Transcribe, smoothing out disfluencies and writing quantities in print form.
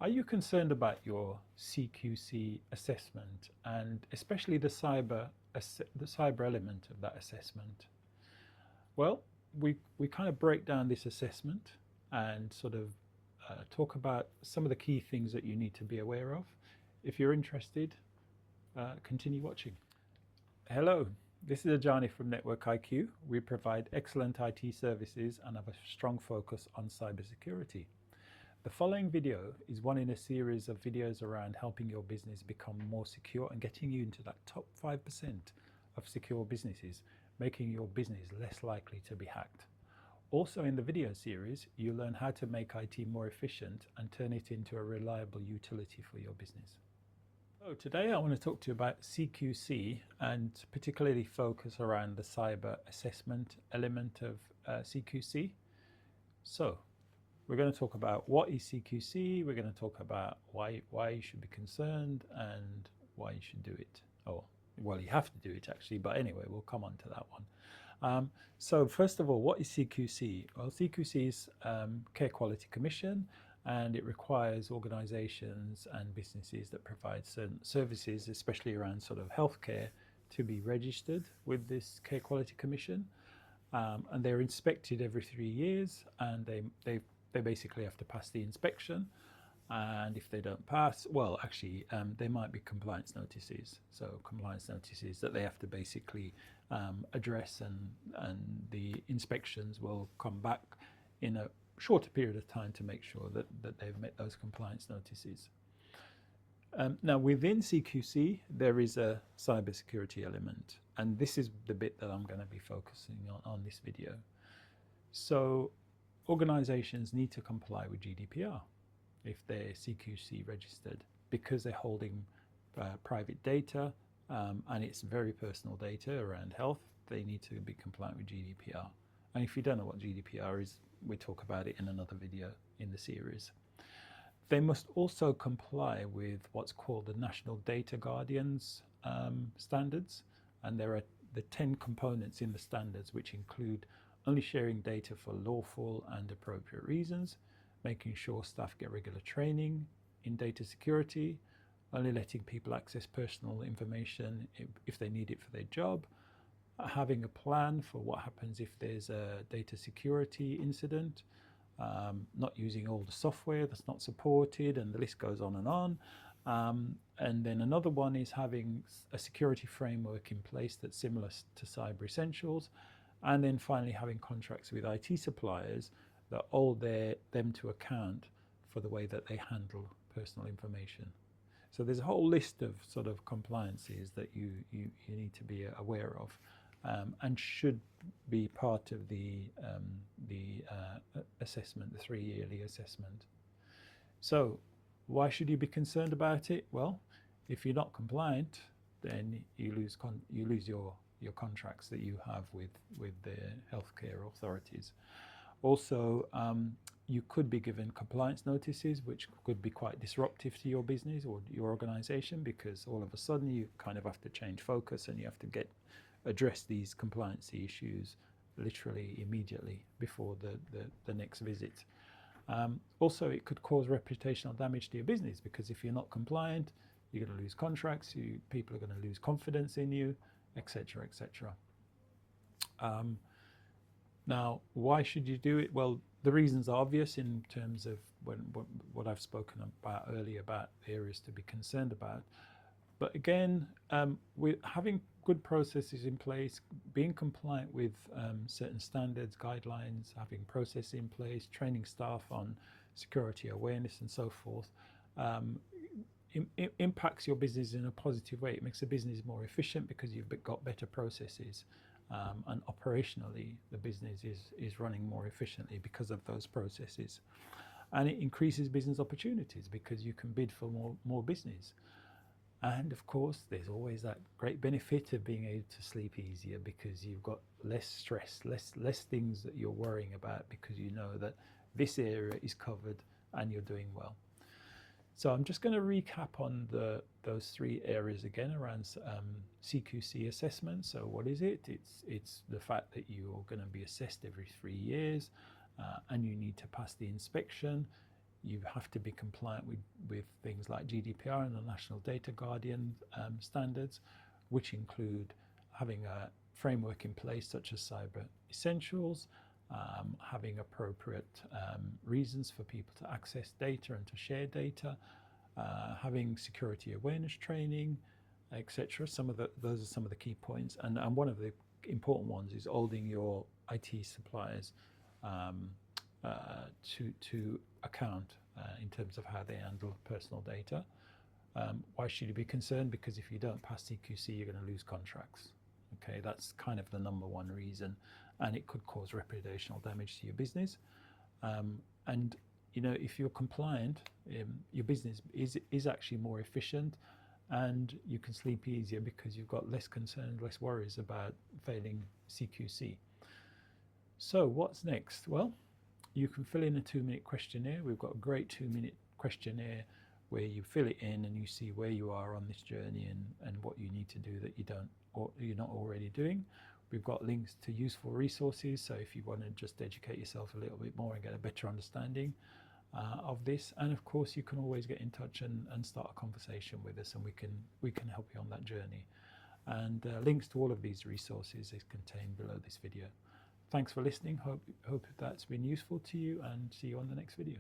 Are you concerned about your CQC assessment and especially the cyber element of that assessment? Well, we kind of break down this assessment and sort of talk about some of the key things that you need to be aware of. If you're interested, continue watching. Hello, this is Ajani from Network IQ. We provide excellent IT services and have a strong focus on cybersecurity. The following video is one in a series of videos around helping your business become more secure and getting you into that top 5% of secure businesses, making your business less likely to be hacked. Also in the video series, you'll learn how to make IT more efficient and turn it into a reliable utility for your business. So today I want to talk to you about CQC and particularly focus around the cyber assessment element of CQC. So we're going to talk about what is CQC, we're going to talk about why you should be concerned and why you should do it. Oh, well, you have to do it actually, but anyway, we'll come on to that one. So first of all, what is CQC? Well, CQC is Care Quality Commission, and it requires organizations and businesses that provide certain services, especially around sort of healthcare, to be registered with this Care Quality Commission. And they're inspected every 3 years, and they basically have to pass the inspection, and if they don't pass, well, actually there might be compliance notices. So compliance notices that they have to basically address, and the inspections will come back in a shorter period of time to make sure that they've met those compliance notices. Now within CQC there is a cybersecurity element, and this is the bit that I'm going to be focusing on this video. So organizations need to comply with GDPR if they're CQC registered, because they're holding private data, and it's very personal data around health. They need to be compliant with GDPR. And if you don't know what GDPR is, we talk about it in another video in the series. They must also comply with what's called the National Data Guardians standards, and there are the 10 components in the standards, which include only sharing data for lawful and appropriate reasons, making sure staff get regular training in data security, only letting people access personal information if they need it for their job, having a plan for what happens if there's a data security incident, not using all the software that's not supported, and the list goes on and on. And then another one is having a security framework in place that's similar to Cyber Essentials. And then finally having contracts with IT suppliers that hold them to account for the way that they handle personal information. So there's a whole list of sort of compliances that you need to be aware of, and should be part of the assessment, the 3-yearly assessment. So why should you be concerned about it? Well, if you're not compliant, then you lose your contracts that you have with the healthcare authorities. Also, you could be given compliance notices, which could be quite disruptive to your business or your organization, because all of a sudden you kind of have to change focus and you have to address these compliance issues literally immediately before the next visit. Also, it could cause reputational damage to your business, because if you're not compliant, you're going to lose contracts, people are going to lose confidence in you, etc., etc. Now, why should you do it? Well, the reasons are obvious in terms of what I've spoken about earlier about areas to be concerned about. But again, with having good processes in place, being compliant with certain standards, guidelines, having processes in place, training staff on security awareness and so forth, impacts your business in a positive way. It makes the business more efficient because you've got better processes, and operationally the business is running more efficiently because of those processes. And it increases business opportunities because you can bid for more business. And of course, there's always that great benefit of being able to sleep easier, because you've got less stress, less things that you're worrying about, because you know that this area is covered and you're doing well. So I'm just going to recap on those 3 areas again around CQC assessment. So what is it? It's the fact that you're going to be assessed every 3 years, and you need to pass the inspection. You have to be compliant with things like GDPR and the National Data Guardian standards, which include having a framework in place such as Cyber Essentials, having appropriate reasons for people to access data and to share data, having security awareness training, etc. Those are some of the key points, and one of the important ones is holding your IT suppliers to account in terms of how they handle personal data. Why should you be concerned? Because if you don't pass CQC, you're going to lose contracts. Okay, that's kind of the number one reason, and it could cause reputational damage to your business. And you know, if you're compliant, your business is actually more efficient, and you can sleep easier because you've got less concern, less worries about failing CQC. So what's next? Well, you can fill in a 2-minute questionnaire. We've got a great 2-minute questionnaire where you fill it in and you see where you are on this journey and what you need to do that you don't, or you're not already doing. We've got links to useful resources, so if you want to just educate yourself a little bit more and get a better understanding of this. And of course, you can always get in touch and start a conversation with us, and we can help you on that journey. And links to all of these resources is contained below this video. Thanks for listening. Hope that's been useful to you, and see you on the next video.